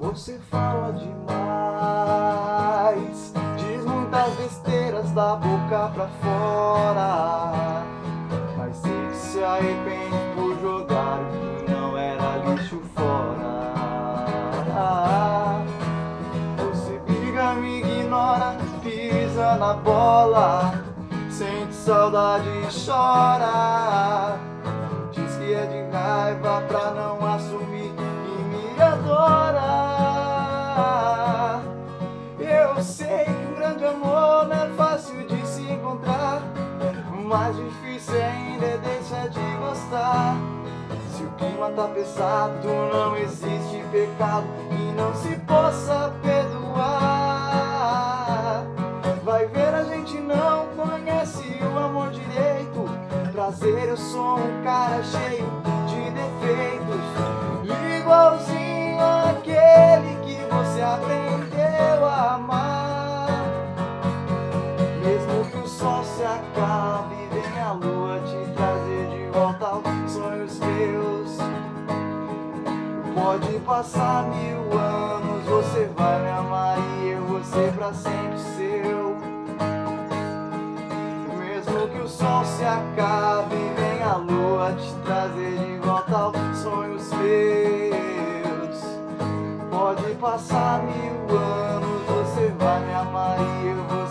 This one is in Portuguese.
Você fala demais, diz muitas besteiras da boca pra fora, mas sei que se arrepende por jogar o que não era lixo fora. Você briga, me ignora, pisa na bola, sente saudade e chora. Diz que é de raiva pra não assumir que me adora. Eu sei que um grande amor não é fácil de se encontrar, o mais difícil ainda é deixar de gostar. Se o clima tá pesado, não existe pecado que não se possa perdoar. Vai ver, a gente não conhece o amor direito. Prazer, eu sou um cara cheio de defeitos, igualzinho àquele que você aprendeu a amar. Mesmo que o sol se acabe, vem a lua te trazer de volta aos sonhos teus. Pode passar 1000 anos, você vai me amar e eu vou ser pra sempre seu. Mesmo que o sol se acabe, vem a lua te trazer de volta aos sonhos teus. Pode passar 1000 anos, você vai me amar e eu vou